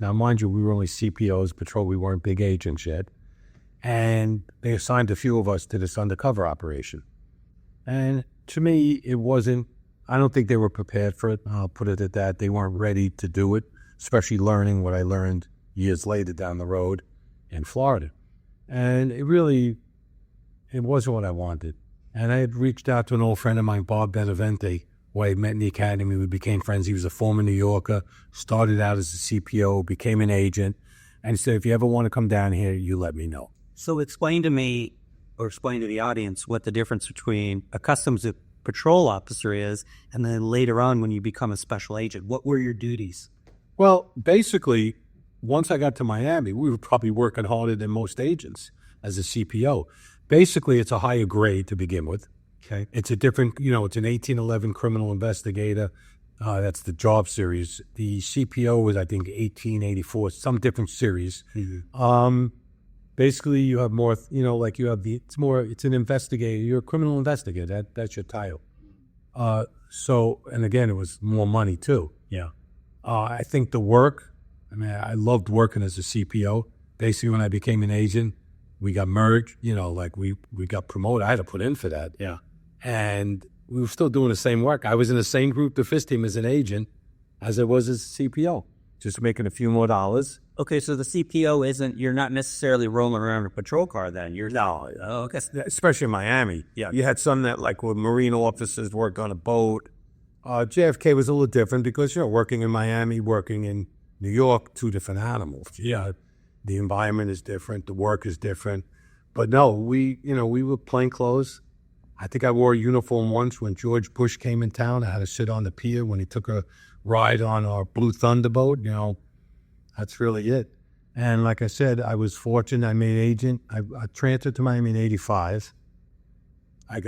Now, mind you, we were only CPOs, patrol. We weren't big agents yet. And they assigned a few of us to this undercover operation. And to me, it wasn't, I don't think they were prepared for it. I'll put it at that. They weren't ready to do it, especially learning what I learned years later down the road in Florida. And it wasn't what I wanted. And I had reached out to an old friend of mine, Bob Benevente, who I met in the academy. We became friends. He was a former New Yorker, started out as a CPO, became an agent. And he said, if you ever want to come down here, you let me know. So explain to me, or explain to the audience, what the difference between a customs patrol officer is, and then later on when you become a special agent. What were your duties? Well, basically, once I got to Miami, we were probably working harder than most agents as a CPO. Basically, it's a higher grade to begin with. Okay. It's a different, it's an 1811 criminal investigator. That's the job series. The CPO was, I think, 1884, some different series. Mm-hmm. Basically, you have more, it's an investigator. You're a criminal investigator. That's your title. And again, it was more money too. Yeah. I think the work, I loved working as a CPO. Basically, when I became an agent, we got merged, we got promoted. I had to put in for that. Yeah. And we were still doing the same work. I was in the same group, the FIS team, as an agent as I was as a CPO, just making a few more dollars. Okay, so the CPO you're not necessarily rolling around a patrol car then. Okay. Especially in Miami. Yeah. You had some that, like, were Marine officers, work on a boat. JFK was a little different because, working in Miami, working in New York, two different animals. Yeah. The environment is different. The work is different. But no, we were plainclothes. I think I wore a uniform once when George Bush came in town. I had to sit on the pier when he took a ride on our Blue Thunder boat. That's really it. And like I said, I was fortunate. I made agent. I transferred to Miami in 85. I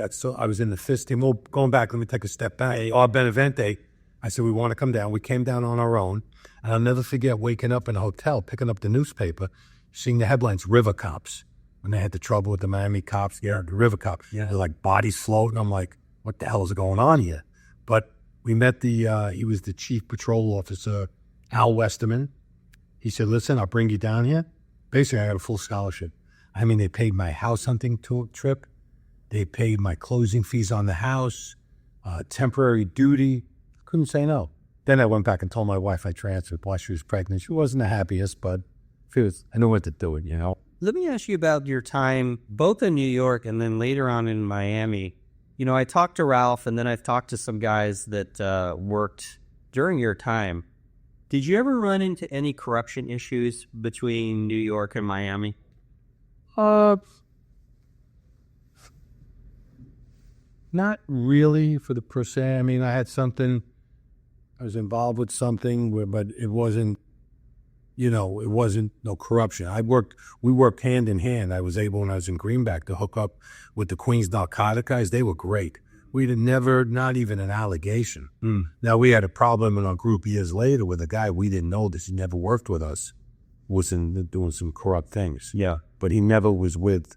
was in the FIS team. Well, going back, let me take a step back. Our Benevente, I said, we want to come down. We came down on our own. And I'll never forget waking up in a hotel, picking up the newspaper, seeing the headlines, River Cops. When they had the trouble with the Miami cops, the River Cops. Yeah. They're like bodies floating. I'm like, what the hell is going on here? But we met he was the chief patrol officer, Al Westerman. He said, listen, I'll bring you down here. Basically, I got a full scholarship. They paid my house hunting trip. They paid my closing fees on the house, temporary duty. Couldn't say no. Then I went back and told my wife I transferred while she was pregnant. She wasn't the happiest, but I knew what to do it, Let me ask you about your time, both in New York and then later on in Miami. I talked to Ralph, and then I've talked to some guys that worked during your time. Did you ever run into any corruption issues between New York and Miami? Not really for the per se. I had something, I was involved with something, but it wasn't, it wasn't no corruption. We worked hand in hand. I was able, when I was in Greenback, to hook up with the Queens narcotic guys. They were great. We'd never, not even an allegation. Mm. Now, we had a problem in our group years later with a guy, we didn't know this, he never worked with us, was doing some corrupt things. Yeah. But he never was with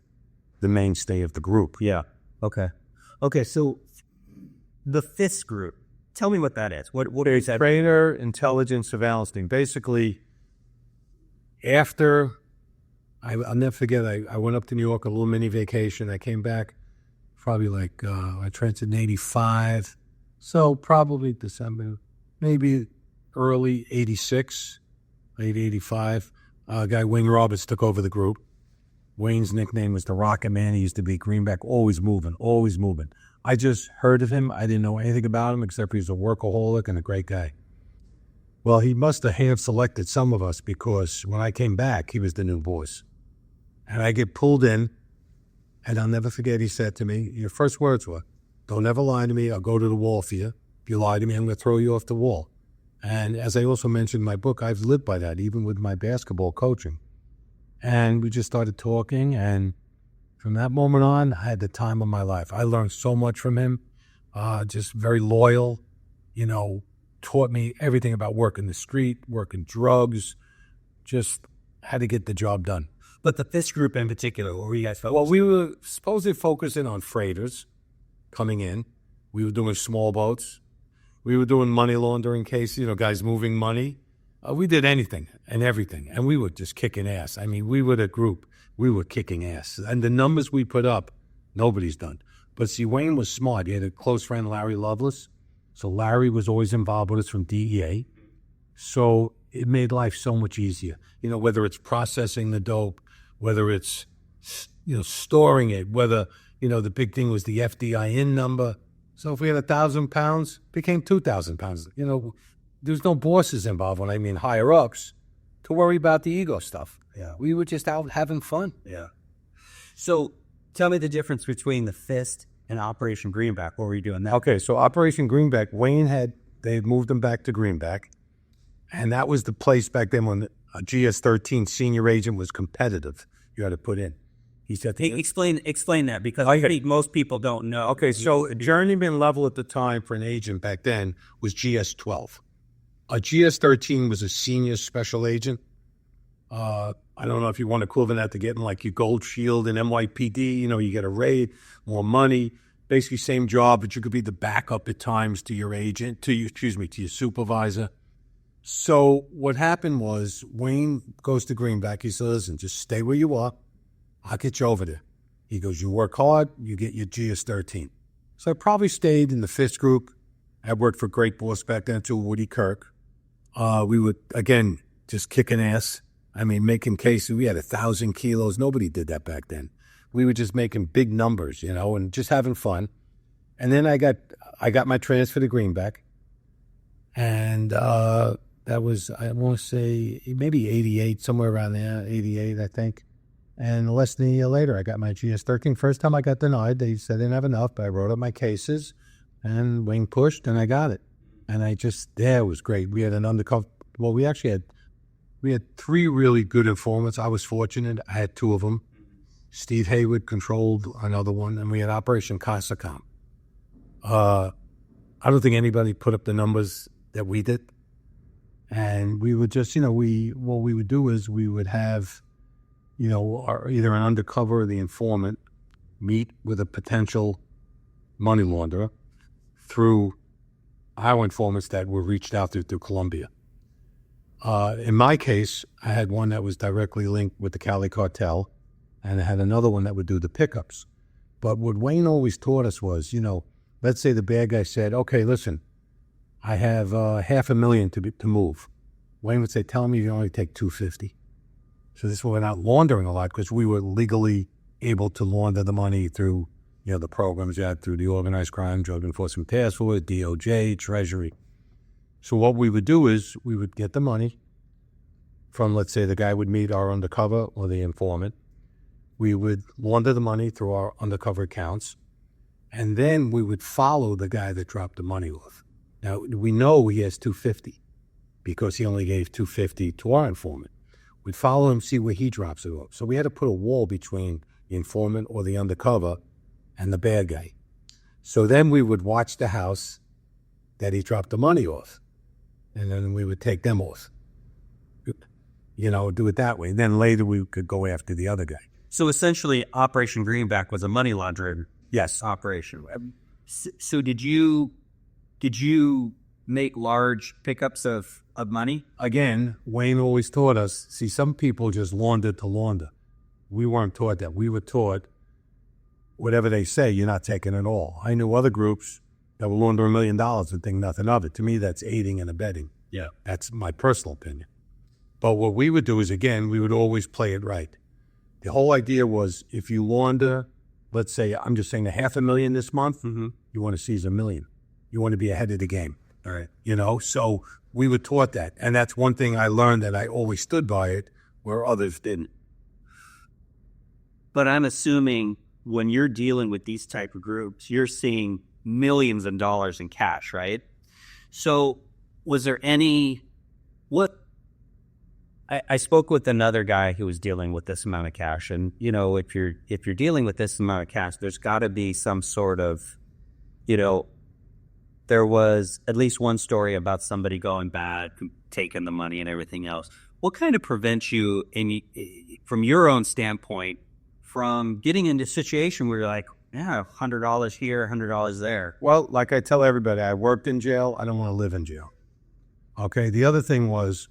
the mainstay of the group. Yeah. Okay, so the FIS group, tell me what that is. What is that? Trainer Intelligence Surveillance Team. Basically, after, I'll never forget, I went up to New York, a little mini vacation. I came back probably I transferred in 85. So probably December, maybe early 86, late 85. Guy Wayne Roberts took over the group. Wayne's nickname was the Rocket Man. He used to be Greenback, always moving, always moving. I just heard of him. I didn't know anything about him except he was a workaholic and a great guy. Well, he must have hand-selected some of us because when I came back, he was the new boss. And I get pulled in, and I'll never forget, he said to me, your first words were, don't ever lie to me, I'll go to the wall for you. If you lie to me, I'm going to throw you off the wall. And as I also mentioned in my book, I've lived by that, even with my basketball coaching. And we just started talking, and from that moment on, I had the time of my life. I learned so much from him, just very loyal, taught me everything about working the street, working drugs, just how to get the job done. But the FIS group in particular, what were you guys focused on? Well, we were supposedly focusing on freighters coming in. We were doing small boats. We were doing money laundering cases, guys moving money. We did anything and everything, and we were just kicking ass. I mean, we were the group. We were kicking ass. And the numbers we put up, nobody's done. But see, Wayne was smart. He had a close friend, Larry Loveless. So Larry was always involved with us from DEA. So it made life so much easier. You know, whether it's processing the dope, whether it's, you know, storing it, whether, you know, the big thing was the FDIN number. So if we had 1,000 pounds, it became 2,000 pounds. You know, there's no bosses involved, when I mean higher ups, to worry about the ego stuff. Yeah. We were just out having fun. Yeah. So tell me the difference between the Fist and Operation Greenback. What were you doing there? Okay, so Operation Greenback, they had moved them back to Greenback. And that was the place back then when a GS-13 senior agent was competitive. You had to put in. He said, Hey, explain that, because I think most people don't know. Okay, so a journeyman level at the time for an agent back then was GS-12. A GS-13 was a senior special agent. I don't know if you want to equivalent that to getting like your gold shield in NYPD. You know, you get a raid, more money, basically same job, but you could be the backup at times to your agent, to your supervisor. So what happened was Wayne goes to Greenback. He says, listen, just stay where you are. I'll get you over there. He goes, you work hard, you get your GS-13. So I probably stayed in the Fist group. I worked for Great Boss back then too, Woody Kirk. We would, again, just kicking ass. I mean, making cases. We had 1,000 kilos. Nobody did that back then. We were just making big numbers, you know, and just having fun. And then I got my transfer to Greenback. And that was, I want to say, maybe 88, somewhere around there, 88, I think. And less than a year later, I got my GS-13. First time I got denied, they said they didn't have enough, but I wrote up my cases, and Wayne pushed, and I got it. And it was great. We had an undercover, well, we had 3 really good informants. I was fortunate. I had 2 of them. Steve Hayward controlled another one, and we had Operation Casacom. I don't think anybody put up the numbers that we did. And we would just, you know, what we would do is we would have, you know, either an undercover or the informant meet with a potential money launderer through our informants that were reached out through Colombia. In my case, I had one that was directly linked with the Cali cartel, and I had another one that would do the pickups. But what Wayne always taught us was, you know, let's say the bad guy said, okay, listen, I have $500,000 to move. Wayne would say, tell me you only take $250. So this went out laundering a lot because we were legally able to launder the money through, you know, the programs you had through the Organized Crime Drug Enforcement Task Force, DOJ, Treasury. So what we would do is we would get the money from, let's say, the guy would meet our undercover or the informant. We would launder the money through our undercover accounts, and then we would follow the guy that dropped the money off. Now, we know he has $250 because he only gave $250 to our informant. We'd follow him, see where he drops it off. So we had to put a wall between the informant or the undercover and the bad guy. So then we would watch the house that he dropped the money off, and then we would take them off. You know, do it that way. Then later we could go after the other guy. So essentially, Operation Greenback was a money laundering operation. So did you make large pickups of money? Again, Wayne always taught us, see, some people just launder to launder. We weren't taught that. We were taught, whatever they say, you're not taking it all. I knew other groups that will launder $1 million and think nothing of it. To me, that's aiding and abetting. Yeah. That's my personal opinion. But what we would do is, again, we would always play it right. The whole idea was if you launder, let's say, I'm just saying $500,000 this month, you want to seize $1 million. You want to be ahead of the game. All right. You know, so we were taught that. And that's one thing I learned, that I always stood by it where others didn't. But I'm assuming when you're dealing with these type of groups, you're seeing millions of dollars in cash, right? So was there I spoke with another guy who was dealing with this amount of cash, and you know, if you're dealing with this amount of cash, there's got to be some sort of, you know, there was at least one story about somebody going bad, taking the money and everything else. What kind of prevents you, from your own standpoint, from getting into a situation where you're like, yeah, $100 here, $100 there? Well, like I tell everybody, I worked in jail. I don't want to live in jail. Okay. The other thing was,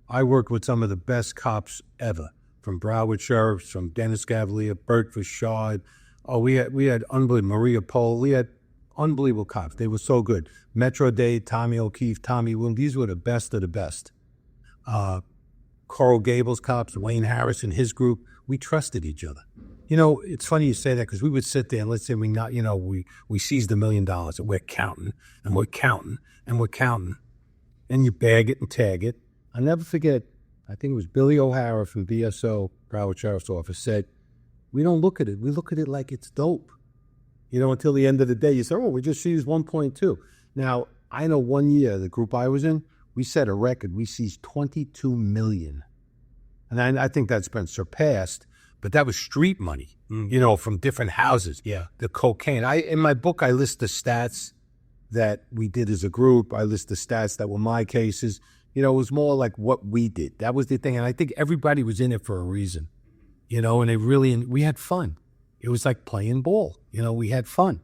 I worked with some of the best cops ever, from Broward sheriffs, from Dennis Cavalier, Bert Fashard. Oh, we had unbelievable Maria Pole. We had unbelievable cops. They were so good. Metro Dade, Tommy O'Keefe, Tommy Williams. These were the best of the best. Coral Gables cops, Wayne Harrison, his group. We trusted each other. You know, it's funny you say that because we would sit there and let's say we seized $1 million and we're counting and we're counting and we're counting. And you bag it and tag it. I'll never forget, I think it was Billy O'Hara from BSO, Broward Sheriff's Office, said, we don't look at it. We look at it like it's dope. You know, until the end of the day, you say, oh, we just seized 1.2. Now, I know one year, the group I was in, we set a record. We seized 22 million. And I think that's been surpassed, but that was street money, you know, from different houses. Yeah. The cocaine. In my book, I list the stats that we did as a group. I list the stats that were my cases. You know, it was more like what we did. That was the thing. And I think everybody was in it for a reason, you know, and we had fun. It was like playing ball. You know, we had fun,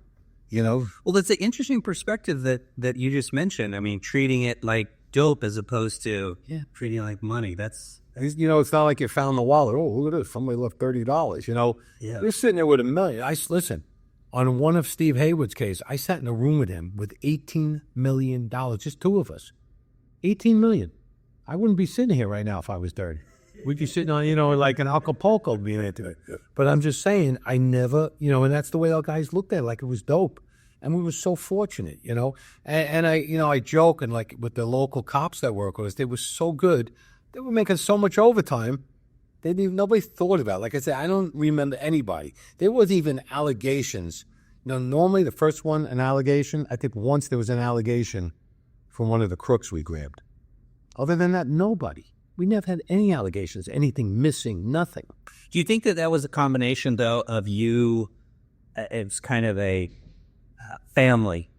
you know. Well, that's an interesting perspective that you just mentioned. I mean, treating it like dope as opposed to treating it like money. That's, you know, it's not like you found the wallet. Oh, look at this. Somebody left $30, you know. Yeah. You're sitting there with $1 million. Listen, on one of Steve Haywood's case, I sat in a room with him with $18 million, just two of us. $18 million. I wouldn't be sitting here right now if I was dirty. We'd be sitting on, you know, like an Acapulco being into it. But I'm just saying, I never, you know, and that's the way our guys looked at it, like it was dope. And we were so fortunate, you know. And I, you know, I joke, and like with the local cops that work with us, they were so good. They were making so much overtime. Nobody thought about it. Like I said, I don't remember anybody. There was even allegations. You know, normally the first one, an allegation, I think once there was an allegation from one of the crooks we grabbed. Other than that, nobody. We never had any allegations, anything missing, nothing. Do you think that was a combination, though, of you, it's kind of a family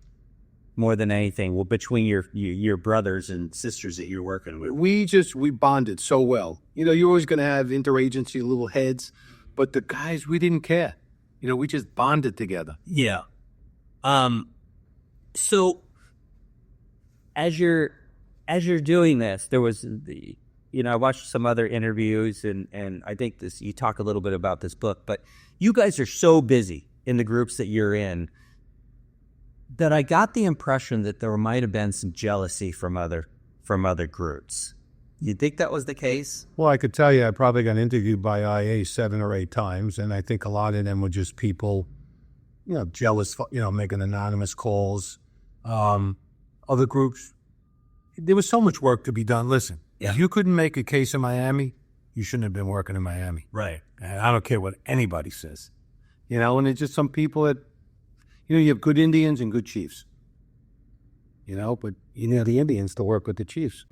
more than anything, well, between your brothers and sisters that you're working with? We bonded so well. You know, you're always going to have interagency little heads, but the guys, we didn't care. You know, we just bonded together. Yeah. So as you're doing this, there was the, you know, I watched some other interviews and I think you talk a little bit about this book, but you guys are so busy in the groups that you're in that I got the impression that there might have been some jealousy from other groups. You think that was the case? Well, I could tell you I probably got interviewed by IA 7 or 8 times, and I think a lot of them were just people, you know, jealous, you know, making anonymous calls. Other groups, there was so much work to be done. Listen, if you couldn't make a case in Miami, you shouldn't have been working in Miami. Right. And I don't care what anybody says. You know, and it's just some people that, you know, you have good Indians and good chiefs. You know, but you know the Indians to work with the chiefs.